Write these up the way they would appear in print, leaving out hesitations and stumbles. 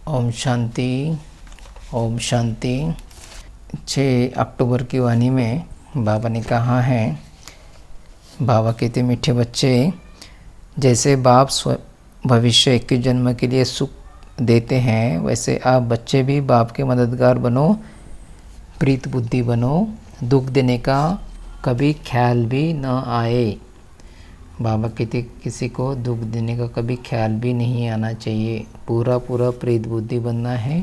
ओम शांति। ओम शांति। 6 अक्टूबर की वाणी में बाबा ने कहा है, बाबा कहते मीठे बच्चे, जैसे बाप भविष्य 21 जन्म के लिए सुख देते हैं, वैसे आप बच्चे भी बाप के मददगार बनो, प्रीत बुद्धि बनो, दुख देने का कभी ख्याल भी न आए। बाबा कहते किसी को दुख देने का कभी ख्याल भी नहीं आना चाहिए, पूरा प्रीत बुद्धि बनना है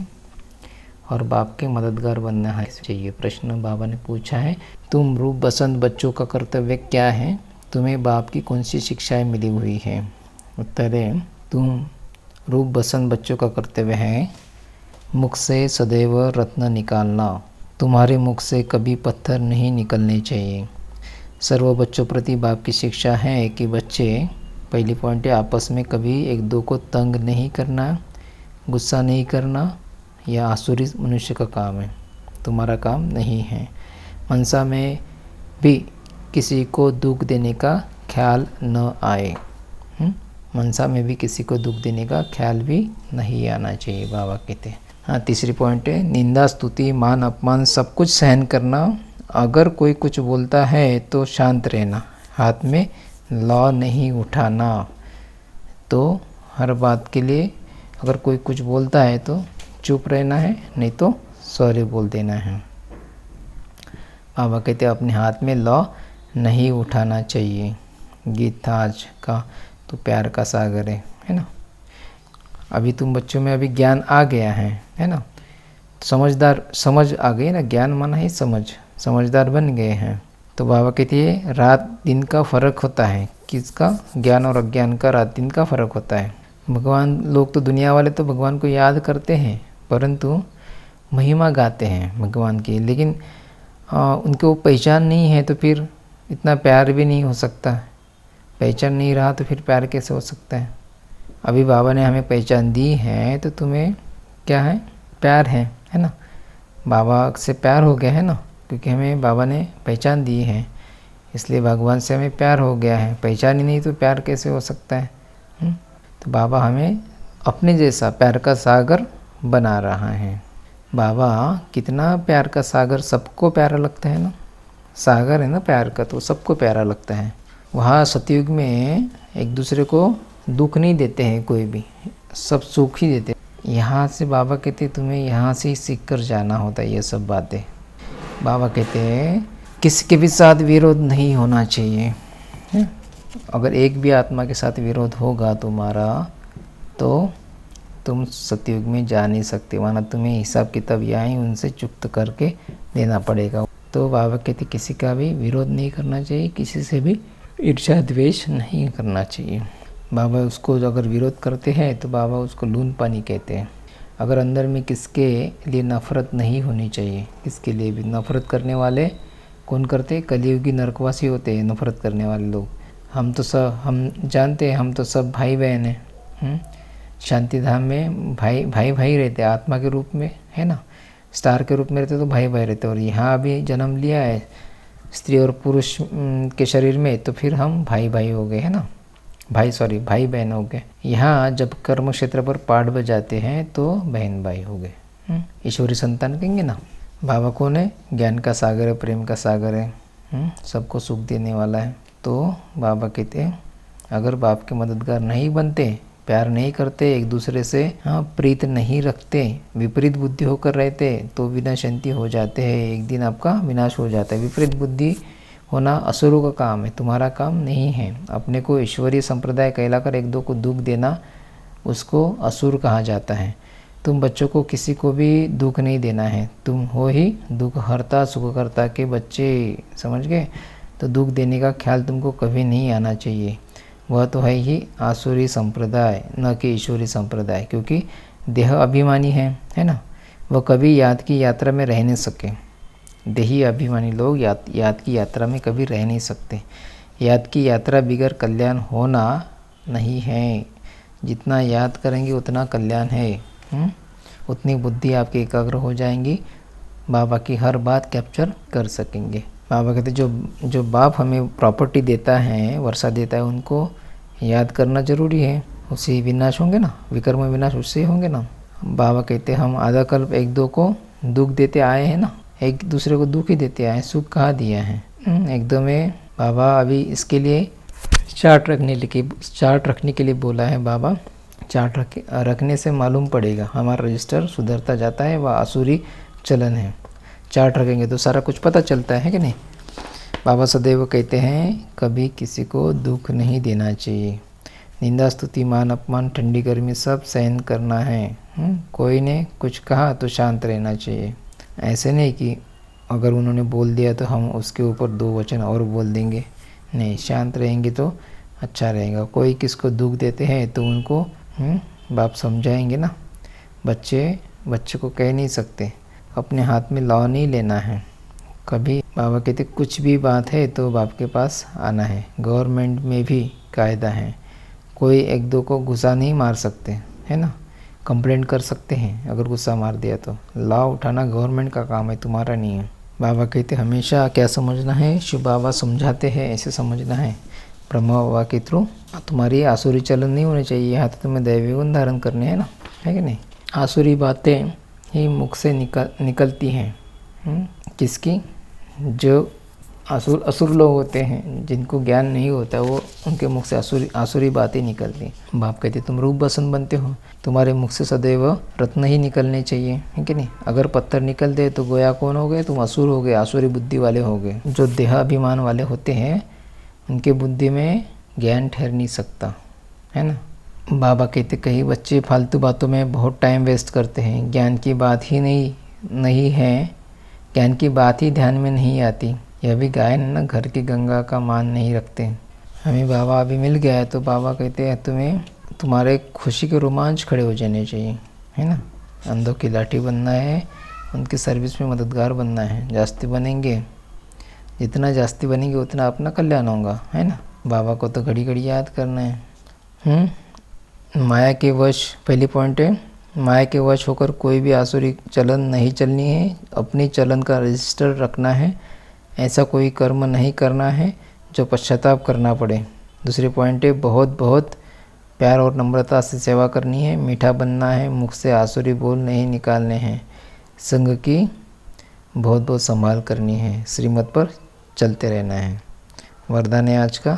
और बाप के मददगार बनना है चाहिए। प्रश्न बाबा ने पूछा है, तुम रूप बसंत बच्चों का कर्तव्य क्या है? तुम्हें बाप की कौन सी शिक्षाएं मिली हुई है? उत्तर है, तुम रूप बसंत बच्चों का कर्तव्य है मुख से सदैव रत्न निकालना। तुम्हारे मुख से कभी पत्थर नहीं निकलने चाहिए। सर्व बच्चों प्रति बाप की शिक्षा है कि बच्चे, पहली पॉइंट है, आपस में कभी एक दो को तंग नहीं करना, गुस्सा नहीं करना, यह आसुरी मनुष्य का काम है, तुम्हारा काम नहीं है। मनसा में भी किसी को दुख देने का ख्याल न आए। मनसा में भी किसी को दुख देने का ख्याल भी नहीं आना चाहिए, बाबा कहते हैं। हाँ, तीसरी पॉइंट है, निंदा स्तुति मान अपमान सब कुछ सहन करना। अगर कोई कुछ बोलता है तो शांत रहना, हाथ में लॉ नहीं उठाना। तो हर बात के लिए अगर कोई कुछ बोलता है तो चुप रहना है, नहीं तो सॉरी बोल देना है। बाबा कहते अपने हाथ में लॉ नहीं उठाना चाहिए। गीत था आज का, तो प्यार का सागर है ना। अभी तुम बच्चों में अभी ज्ञान आ गया है ना, समझ आ गई ना, ज्ञान माना ही समझदार बन गए हैं। तो बाबा कहती है रात दिन का फ़र्क होता है। किसका? ज्ञान और अज्ञान का रात दिन का फ़र्क होता है। भगवान लोग तो, दुनिया वाले तो भगवान को याद करते हैं, परंतु महिमा गाते हैं भगवान की, लेकिन उनको पहचान नहीं है, तो फिर इतना प्यार भी नहीं हो सकता। पहचान नहीं रहा तो फिर प्यार कैसे हो सकता है? अभी बाबा ने हमें पहचान दी है, तो तुम्हें क्या है? प्यार है ना। बाबा से प्यार हो गया है ना, क्योंकि हमें बाबा ने पहचान दी है, इसलिए भगवान से हमें प्यार हो गया है। पहचान ही नहीं तो प्यार कैसे हो सकता है? तो बाबा हमें अपने जैसा प्यार का सागर बना रहा है। बाबा कितना प्यार का सागर, सबको प्यारा लगता है ना। सागर है ना प्यार का, तो सबको प्यारा लगता है। वहाँ सतयुग में एक दूसरे को दुख नहीं देते हैं, कोई भी सब सुख ही देते हैं। यहाँ से बाबा कहते तुम्हें यहाँ से ही सीख कर जाना होता है ये सब बातें। बाबा कहते हैं किसी के भी साथ विरोध नहीं होना चाहिए। अगर एक भी आत्मा के साथ विरोध होगा तुम्हारा, तो तुम सतयुग में जा नहीं सकते, वरना तुम्हें हिसाब किताब यहाँ ही उनसे चुक्त करके देना पड़ेगा। तो बाबा कहते किसी का भी विरोध नहीं करना चाहिए, किसी से भी ईर्ष्या द्वेष नहीं करना चाहिए। बाबा उसको अगर विरोध करते हैं तो बाबा उसको लून पानी कहते हैं। अगर अंदर में किसके लिए नफ़रत नहीं होनी चाहिए, किसके लिए भी नफ़रत करने वाले कौन करते? कलियुगी नरकवासी होते हैं नफ़रत करने वाले लोग। हम जानते हैं, हम तो सब भाई बहन हैं। शांति धाम में भाई रहते हैं, आत्मा के रूप में है ना, स्टार के रूप में रहते तो भाई रहते। और यहाँ अभी जन्म लिया है स्त्री और पुरुष के शरीर में, तो फिर हम भाई हो गए है ना, भाई बहन हो गए। यहाँ जब कर्म क्षेत्र पर पाठ बजाते हैं तो बहन भाई हो गए, ईश्वरी संतान कहेंगे ना। बाबा कौन है? ज्ञान का सागर है, प्रेम का सागर है, सबको सुख देने वाला है। तो बाबा कहते हैं अगर बाप के मददगार नहीं बनते, प्यार नहीं करते, एक दूसरे से प्रीत नहीं रखते, विपरीत बुद्धि होकर रहते, तो विनाशांति हो जाते हैं। एक दिन आपका विनाश हो जाता है। विपरीत बुद्धि होना असुरों का काम है, तुम्हारा काम नहीं है। अपने को ईश्वरीय संप्रदाय कहलाकर एक दो को दुख देना, उसको असुर कहा जाता है। तुम बच्चों को किसी को भी दुख नहीं देना है, तुम हो ही दुख हरता सुखकर्ता के बच्चे, समझ गए? तो दुख देने का ख्याल तुमको कभी नहीं आना चाहिए। वह तो है ही आसुरी संप्रदाय, न कि ईश्वरी संप्रदाय, क्योंकि देह अभिमानी है ना। वह कभी याद की यात्रा में रह नहीं सके। देही अभिमानी लोग याद की यात्रा में कभी रह नहीं सकते। याद की यात्रा बिगर कल्याण होना नहीं है। जितना याद करेंगे उतना कल्याण है, उतनी बुद्धि आपकी एकाग्र हो जाएंगी, बाबा की हर बात कैप्चर कर सकेंगे। बाबा कहते जो बाप हमें प्रॉपर्टी देता है, वर्षा देता है, उनको याद करना जरूरी है। उससे विनाश होंगे ना, विकर्म विनाश उससे होंगे ना। बाबा कहते हम आधा कल्प एक दो को दुख देते आए हैं ना, एक दूसरे को दुख ही देते आए, सुख कहाँ दिया है। एकदम में बाबा अभी इसके लिए चार्ट रखने के लिए बोला है बाबा। चार्ट रखने से मालूम पड़ेगा, हमारा रजिस्टर सुधरता जाता है, वह आसुरी चलन है। चार्ट रखेंगे तो सारा कुछ पता चलता है कि नहीं। बाबा सदैव कहते हैं कभी किसी को दुख नहीं देना चाहिए। निंदा स्तुति मान अपमान ठंडी गर्मी सब सहन करना है। कोई ने कुछ कहा तो शांत रहना चाहिए। ऐसे नहीं कि अगर उन्होंने बोल दिया तो हम उसके ऊपर दो वचन और बोल देंगे, नहीं, शांत रहेंगे तो अच्छा रहेगा। कोई किसको दुख देते हैं तो उनको बाप समझाएंगे ना। बच्चे को कह नहीं सकते, अपने हाथ में लॉ नहीं लेना है कभी। बाबा कहते कुछ भी बात है तो बाप के पास आना है। गवर्नमेंट में भी कायदा है, कोई एक दो को गुस्सा नहीं मार सकते, है ना। कंप्लेंट कर सकते हैं अगर गुस्सा मार दिया तो। लॉ उठाना गवर्नमेंट का काम है, तुम्हारा नहीं है। बाबा कहते हमेशा क्या समझना है, शिव बाबा समझाते हैं ऐसे समझना है। ब्रह्मा बाबा के थ्रू तुम्हारी आसुरी चलन नहीं होनी चाहिए, यहाँ तो तुम्हें दैवी गुण धारण करने हैं ना, है कि नहीं। आसुरी बातें ही मुख से निकलती हैं। किसकी? जो असुर लोग होते हैं, जिनको ज्ञान नहीं होता, वो उनके मुख से आसुरी बातें निकलती। बाप कहते तुम रूप बसन बनते हो, तुम्हारे मुख से सदैव रत्न ही निकलने चाहिए, है कि नहीं। अगर पत्थर निकल दे तो गोया कौन हो गए, तुम असुर हो गए, आसुरी बुद्धि वाले हो गए। जो देहाभिमान वाले होते हैं उनके बुद्धि में ज्ञान ठहर नहीं सकता, है ना। बाबा कहते कई बच्चे फालतू बातों में बहुत टाइम वेस्ट करते हैं, ज्ञान की बात ही नहीं है, ज्ञान की बात ही ध्यान में नहीं आती। यह भी गायन है ना, घर की गंगा का मान नहीं रखते। हमें बाबा अभी मिल गया है तो बाबा कहते हैं तुम्हें तुम्हारे खुशी के रोमांच खड़े हो जाने चाहिए, है ना। अंधों की लाठी बनना है, उनकी सर्विस में मददगार बनना है। जास्ती बनेंगे, जितना जास्ती बनेंगे उतना अपना कल्याण होगा, है ना। बाबा को तो घड़ी घड़ी याद करना है। माया के वश, पहली पॉइंट है, माया के वश होकर कोई भी आसुरी चलन नहीं चलनी है। अपनी चलन का रजिस्टर रखना है। ऐसा कोई कर्म नहीं करना है जो पश्चाताप करना पड़े। दूसरी पॉइंट है, बहुत बहुत प्यार और नम्रता से सेवा करनी है। मीठा बनना है, मुख से आसुरी बोल नहीं निकालने हैं। संग की बहुत बहुत संभाल करनी है, श्रीमत पर चलते रहना है। वरदान है आज का,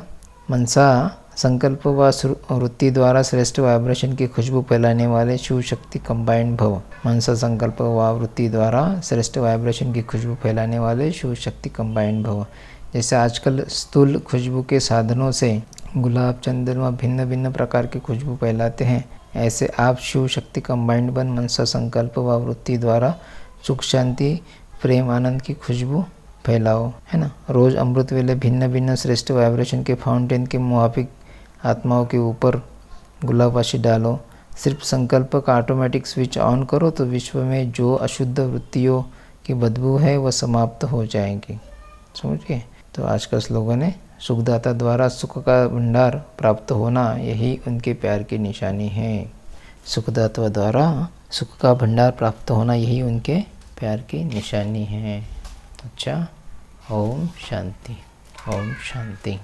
मनसा संकल्प व वृत्ति द्वारा श्रेष्ठ वाइब्रेशन की खुशबू फैलाने वाले शिव शक्ति कंबाइंड भव। मनसा संकल्प व वृत्ति द्वारा श्रेष्ठ वाइब्रेशन की खुशबू फैलाने वाले शिव शक्ति कंबाइंड भव। जैसे आजकल स्थूल खुशबू के साधनों से गुलाब, चंदन भिन्न भिन्न प्रकार की खुशबू फैलाते हैं, ऐसे आप शिव शक्ति कंबाइंड बन मनसा संकल्प व वृत्ति द्वारा सुख, शांति, प्रेम, आनंद की खुशबू फैलाओ, है ना। रोज अमृत वेले भिन्न भिन्न श्रेष्ठ वाइब्रेशन के फाउंटेन के मुआफिक आत्माओं के ऊपर गुलाबवाशी डालो। सिर्फ संकल्प का ऑटोमेटिक स्विच ऑन करो तो विश्व में जो अशुद्ध वृत्तियों की बदबू है वह समाप्त हो जाएगी। समझ गए। तो आज का स्लोगन है, सुखदाता द्वारा सुख का भंडार प्राप्त होना यही उनके प्यार की निशानी है। सुखदाता द्वारा सुख का भंडार प्राप्त होना यही उनके प्यार की निशानी है। अच्छा, ओम शांति, ओम शांति।